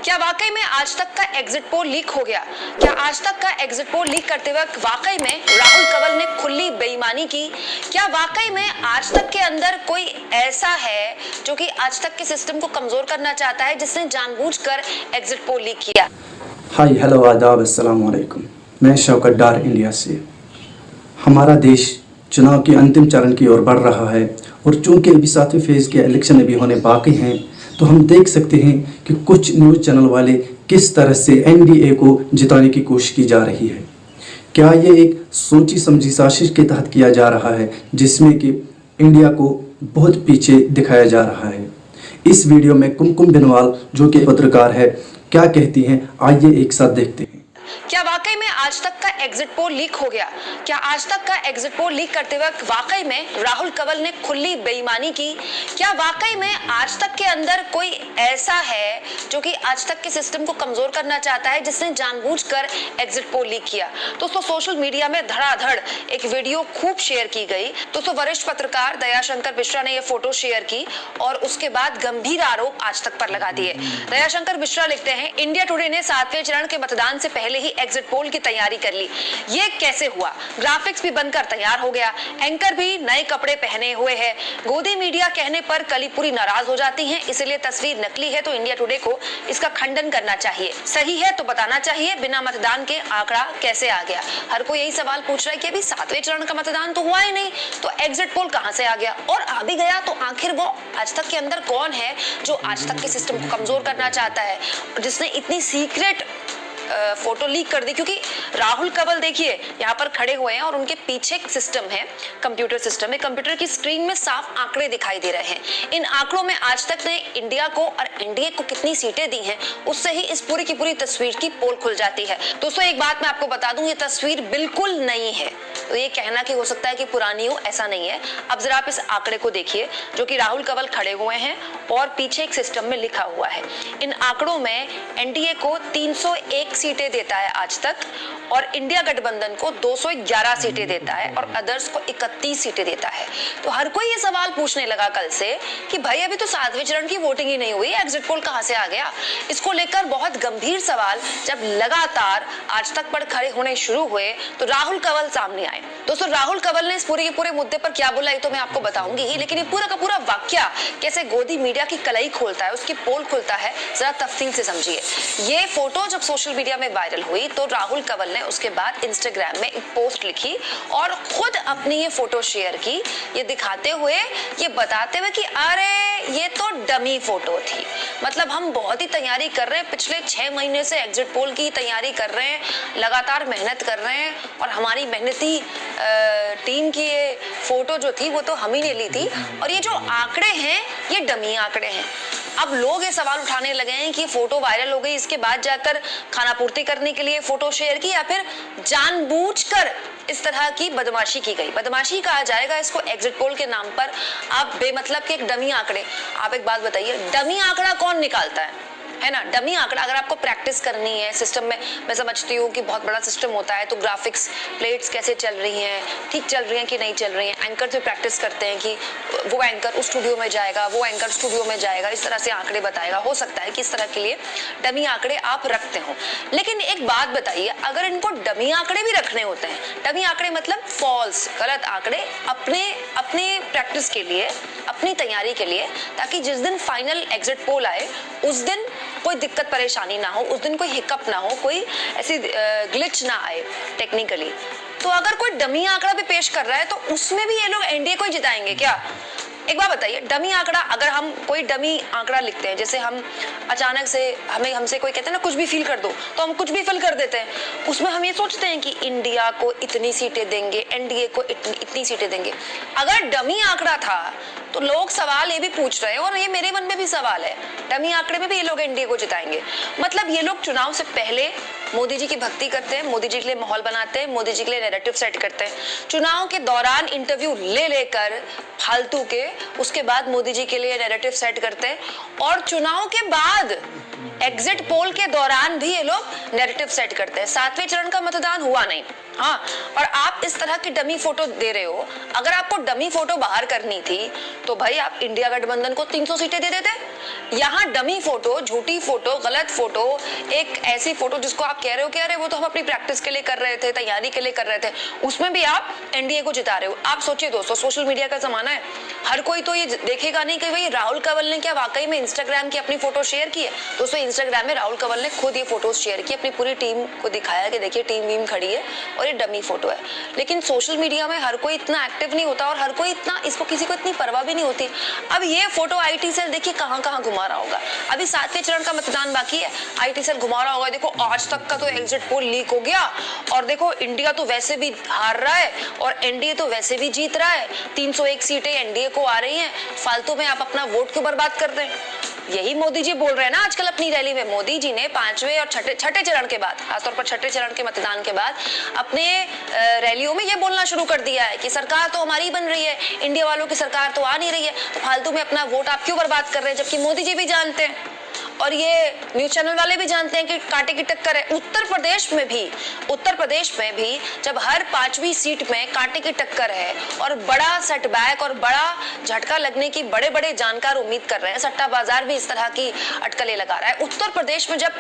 क्या वाकई में आज तक का एग्जिट पोल लीक हो गया? क्या आज तक का एग्जिट पोल लीक करते वक्त वाकई में राहुल कंवल ने खुली बेईमानी की? क्या वाकई में आज तक के अंदर कोई ऐसा है जो कि आज तक के सिस्टम को कमजोर करना चाहता है, जिसने जानबूझकर एग्जिट पोल लीक किया? हाय हेलो आदाब अस्सलाम वालेकुम। मैं शौकत डार इंडिया से। हमारा देश चुनाव के अंतिम चरण की ओर बढ़ रहा है और चूंकि अभी 7वें फेज़ के इलेक्शन अभी होने बाकी हैं, तो हम देख सकते हैं कि कुछ न्यूज़ चैनल वाले किस तरह से एनडीए को जिताने की कोशिश की जा रही है। क्या ये एक सोची समझी साजिश के तहत किया जा रहा है, जिसमें कि इंडिया को बहुत पीछे दिखाया जा रहा है? इस वीडियो में कुमकुम बिनवाल जो कि पत्रकार है क्या कहती हैं, आइए एक साथ देखते हैं। क्या वाकई में आज तक का एग्जिट पोल लीक हो गया? क्या आज तक का एग्जिट पोल लीक करते वक्त वाकई में राहुल कंवल ने खुली बेईमानी की? क्या वाकई में आज तक के अंदर कोई ऐसा है जो कि आज तक के सिस्टम को कमजोर करना चाहता है, जिसने जानबूझकर एग्जिट पोल लीक किया? दोस्तों, सोशल मीडिया में धड़ाधड़ एक वीडियो खूब शेयर की गई। दोस्तों, वरिष्ठ पत्रकार दयाशंकर मिश्रा ने यह फोटो शेयर की और उसके बाद गंभीर आरोप आज तक पर लगा दिए। दयाशंकर मिश्रा लिखते हैं, इंडिया टुडे ने 7वें चरण के मतदान से पहले ही एग्जिट पोल की तैयारी कर ली। ये कैसे हुआ? ग्राफिक्स भी बनकर तैयार हो गया, एंकर भी नए कपड़े पहने हुए है। गोदी मीडिया कहने पर कली पूरी नाराज हो जाती है, इसलिए तस्वीर नकली है तो इंडिया टुडे को इसका खंडन करना चाहिए। सही है तो बताना चाहिए, बिना मतदान के आंकड़ा कैसे आ गया? हर कोई यही सवाल पूछ रहा है कि अभी 7वें चरण का मतदान तो हुआ ही नहीं, तो एग्जिट पोल कहां से आ गया? और आ भी गया तो आखिर वो आज तक के अंदर कौन है जो आज तक के सिस्टम को कमजोर करना चाहता है, जिसने इतनी सीक्रेट फोटो लीक कर दी? क्योंकि राहुल कंवल देखिए यहाँ पर खड़े हुए हैं और उनके पीछे एक सिस्टम है, कंप्यूटर सिस्टम है। कंप्यूटर की स्क्रीन में साफ आंकड़े दिखाई दे रहे हैं। इन आंकड़ों में आज तक ने इंडिया को और एनडीए को कितनी सीटें दी हैं, उससे ही इस पूरी की पूरी तस्वीर की पोल खुल जाती है। दोस्तों, एक बात मैं आपको बता दूं, ये तस्वीर बिल्कुल नई है। तो ये कहना कि हो सकता है कि पुरानी हो, ऐसा नहीं है। अब जरा आप इस आंकड़े को देखिए जो कि राहुल कंवल खड़े हुए हैं और पीछे एक सिस्टम में लिखा हुआ है। इन आंकड़ों में एनडीए को 301 सीटें देता है आज तक, और इंडिया गठबंधन को 211 सीटें देता है और अदर्स को 31 सीटें देता है। तो हर कोई ये सवाल पूछने लगा कल से कि भाई अभी तो 7वें चरण की वोटिंग ही नहीं हुई, एग्जिट पोल कहां से आ गया? इसको लेकर बहुत गंभीर सवाल जब लगातार आज तक पर खड़े होने शुरू हुए तो राहुल कंवल सामने आए। दोस्तों, राहुल कंवल ने इस पूरे के पूरे मुद्दे पर क्या बोला ये तो मैं आपको बताऊंगी ही, लेकिन ये पूरा का पूरा वाक्या कैसे गोदी मीडिया की कलई खोलता है, उसकी पोल खुलता है, जरा तफसील से समझिए। ये फोटो जब सोशल मीडिया में वायरल हुई तो राहुल कंवल ने उसके बाद इंस्टाग्राम में एक पोस्ट लिखी और खुद अपनी ये फोटो शेयर की, ये दिखाते हुए, ये बताते हुए कि अरे ये तो डमी फोटो थी। मतलब हम बहुत ही तैयारी कर रहे हैं, पिछले 6 महीने से एग्जिट पोल की तैयारी कर रहे हैं, लगातार मेहनत कर रहे हैं और हमारी मेहनती टीम की ये फोटो जो थी वो तो हम ही ने ली थी, और ये जो आंकड़े हैं ये डमी आंकड़े हैं। अब लोग ये सवाल उठाने लगे हैं कि फोटो वायरल हो गई, इसके बाद जाकर खाना पूर्ति करने के लिए फोटो शेयर की, या फिर जानबूझकर इस तरह की बदमाशी की गई। बदमाशी कहा जाएगा इसको एग्जिट पोल के नाम पर। आप बेमतलब के एक डमी आंकड़े, आप एक बात बताइए, डमी आंकड़ा कौन निकालता है ना? डमी आंकड़ा अगर आपको प्रैक्टिस करनी है सिस्टम में, मैं समझती हूँ कि बहुत बड़ा सिस्टम होता है, तो ग्राफिक्स प्लेट्स कैसे चल रही हैं, ठीक चल रही हैं कि नहीं चल रही हैं, एंकर से प्रैक्टिस करते हैं कि वो एंकर उस स्टूडियो में जाएगा, वो एंकर स्टूडियो में जाएगा, इस तरह से आंकड़े बताएगा। हो सकता है कि इस तरह के लिए डमी आंकड़े आप रखते हो, लेकिन एक बात बताइए, अगर इनको डमी आंकड़े भी रखने होते हैं, डमी आंकड़े मतलब फॉल्स, गलत आंकड़े, अपने प्रैक्टिस के लिए, अपनी तैयारी के लिए, ताकि जिस दिन फाइनल एग्जिट पोल आए उस दिन कोई दिक्कत परेशानी ना हो, उस दिन कोई हिकअप ना हो, कोई ऐसी ग्लिच ना आए टेक्निकली। तो अगर कोई डमी आंकड़ा भी पेश कर रहा है तो उसमें भी ये लोग एनडीए को ही जिताएंगे क्या? एक बात बताइए, डमी आंकड़ा, अगर हम कोई डमी आंकड़ा लिखते हैं, जैसे हम अचानक से हमसे कोई कहते हैं ना कुछ भी फील कर दो, तो हम कुछ भी फिल कर देते हैं। उसमें हम ये सोचते हैं कि इंडिया को इतनी सीटें देंगे, एनडीए को इतनी सीटें देंगे। अगर डमी आंकड़ा था तो लोग सवाल ये भी पूछ रहे हैं, और ये मेरे मन में भी सवाल है, डमी आंकड़े में भी ये लोग एनडीए को जिताएंगे? मतलब ये लोग चुनाव से पहले मोदी जी की भक्ति करते हैं, मोदी जी के लिए माहौल बनाते हैं, मोदी जी के लिए नैरेटिव सेट करते हैं, चुनाव के दौरान इंटरव्यू ले लेकर फालतू के, उसके बाद मोदी जी के लिए नैरेटिव सेट करते हैं, और चुनाव के बाद एग्जिट पोल के दौरान भी ये लोग नैरेटिव सेट करते हैं। 7वें चरण का मतदान हुआ नहीं, हाँ, और आप इस तरह की डमी फोटो दे रहे हो। अगर आपको डमी फोटो बाहर करनी थी तो भाई आप इंडिया गठबंधन को 300 सीटें दे देते, यहाँ डमी फोटो, झूठी फोटो, गलत फोटो, एक ऐसी फोटो जिसको आप कह रहे हो कि अरे वो तो हम अपनी प्रैक्टिस के लिए कर रहे थे, तैयारी के लिए कर रहे थे, उसमें भी आप एनडीए को जिता रहे हो। आप सोचिए दोस्तों, सोशल मीडिया का जमाना है, हर कोई तो ये देखेगा नहीं कि भाई राहुल कंवल ने क्या वाकई में इंस्टाग्राम की अपनी फोटो शेयर की है। दोस्तों इंस्टाग्राम में राहुल कंवल ने खुद ये फोटोज शेयर की, अपनी पूरी टीम को दिखाया कि देखिए टीम वीम खड़ी है और ये डमी फोटो है। लेकिन सोशल मीडिया में हर कोई इतना एक्टिव नहीं होता और हर कोई इतना, इसको किसी को इतनी परवाह भी नहीं होती। अब ये फोटो आईटी सेल देखिए कहाँ कहाँ घुमा रहा होगा। अभी 7वें चरण का मतदान बाकी है, आईटी सेल घुमा रहा होगा, देखो आज तक का तो एग्जिट पोल लीक हो गया और देखो इंडिया तो वैसे भी हार रहा है और एनडीए तो वैसे भी जीत रहा है, 301 सीटें एनडीए को आ रही हैं, फालतू में आप अपना वोट क्यों बर्बाद कर रहे हैं। यही मोदी जी बोल रहे हैं ना आजकल अपनी रैली में। मोदी जी ने 5वें और छठे चरण के बाद, खासतौर पर छठे चरण के मतदान के बाद अपने रैलियों में ये बोलना शुरू कर दिया है कि सरकार तो हमारी बन रही है, इंडिया वालों की सरकार तो आ नहीं रही है, तो फालतू में अपना वोट आप क्यों बर्बाद कर रहे हैं। जबकि मोदी जी भी जानते हैं और ये न्यूज चैनल वाले भी जानते हैं कि कांटे की टक्कर है। उत्तर प्रदेश में भी जब हर 5वीं सीट में कांटे की टक्कर है और बड़ा सेटबैक और बड़ा झटका लगने की बड़े बड़े जानकार उम्मीद कर रहे हैं, सट्टा बाजार भी इस तरह की अटकलें लगा रहा है। उत्तर प्रदेश में जब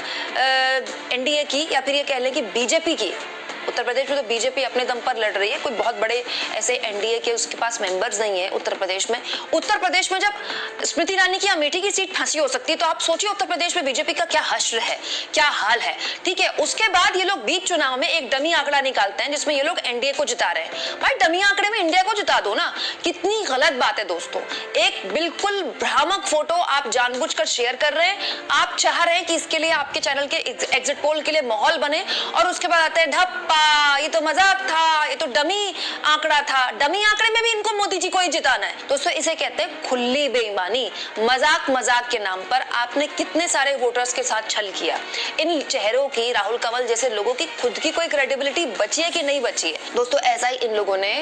एनडीए की या फिर ये कह लें कि बीजेपी की, उत्तर प्रदेश में तो बीजेपी अपने दम पर लड़ रही है, कोई बहुत बड़े ऐसे एनडीए के उसके पास मेंबर्स नहीं है उत्तर प्रदेश में। उत्तर प्रदेश में जब स्मृति ईरानी की अमेठी की सीट फांसी हो सकती है, तो आप सोचिए उत्तर प्रदेश में बीजेपी का क्या हश्र है, क्या हाल है। ठीक है, उसके बाद ये लोग बीच चुनाव में एक डमी आंकड़ा निकालते हैं जिसमें ये लोग एनडीए को जिता रहे हैं। भाई डमी आंकड़े में इंडिया को जिता दो ना, कितनी गलत बात है दोस्तों। एक बिल्कुल भ्रामक फोटो आप जानबूझकर शेयर कर रहे हैं, आप चाह रहे हैं कि इसके लिए आपके चैनल के एग्जिट पोल के लिए माहौल बने और उसके बाद आते हैं धप्पा, ये तो मजाक था, ये तो डमी आंकड़ा था। डमी आंकड़े में भी इनको मोदी जी को ही जिताना है। दोस्तों इसे कहते हैं खुली बेईमानी। मजाक के नाम पर आपने कितने सारे वोटर्स के साथ छल किया। इन चेहरों की, राहुल कंवल जैसे लोगों की खुद की कोई क्रेडिबिलिटी बची है कि नहीं बची है। दोस्तों ऐसा ही इन लोगों ने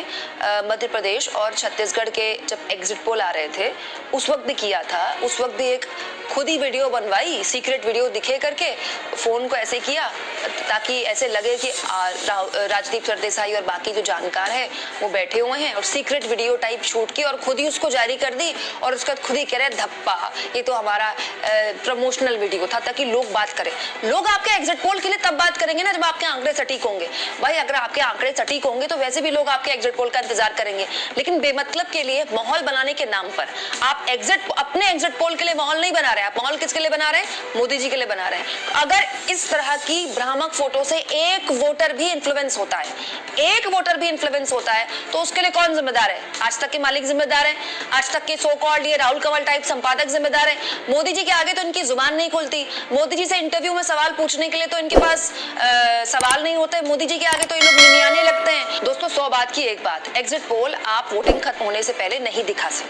मध्य प्रदेश और छत्तीसगढ़ के जब एग्जिट पोल आ रहे थे उस वक्त भी किया था। उस वक्त भी एक खुद ही वीडियो बनवाई, सीक्रेट वीडियो दिखे करके फोन को ऐसे किया ताकि ऐसे लगे कि राजदीप सरदेसाई और बाकी जो जानकार है वो बैठे हुए हैं, और सीक्रेट वीडियो टाइप शूट की और खुद ही उसको जारी कर दी और उसका खुद ही कह रहे धप्पा, ये तो हमारा प्रमोशनल वीडियो था ताकि लोग बात करें। लोग आपके एग्जिट पोल के लिए तब बात करेंगे ना जब आपके आंकड़े सटीक होंगे। भाई अगर आपके आंकड़े सटीक होंगे तो वैसे भी लोग आपके एग्जिट पोल का इंतजार करेंगे, लेकिन बेमतलब के लिए माहौल बनाने के नाम पर आप अपने एग्जिट पोल के लिए माहौल नहीं बना रहे। आप माहौल किसके लिए बना रहे हैं? मोदी जी के लिए बना रहे हैं। अगर इस तरह की भ्रामक फोटो से एक वोटर भी इन्फ्लुएंस होता है, तो उसके लिए कौन जिम्मेदार है? आज तक के मालिक जिम्मेदार है, आज तक के सो कॉल्ड ये राहुल कंवल टाइप संपादक जिम्मेदार है। मोदी जी के आगे तो इनकी जुबान नहीं खुलती। मोदी जी से इंटरव्यू में सवाल पूछने के लिए तो इनके पास सवाल नहीं होते। मोदी जी के आगे तो ये लोग निमियाने लगते हैं। दोस्तों 100 बात की एक बात, एग्जिट पोल आप वोटिंग खत्म होने से पहले नहीं दिखा सकते।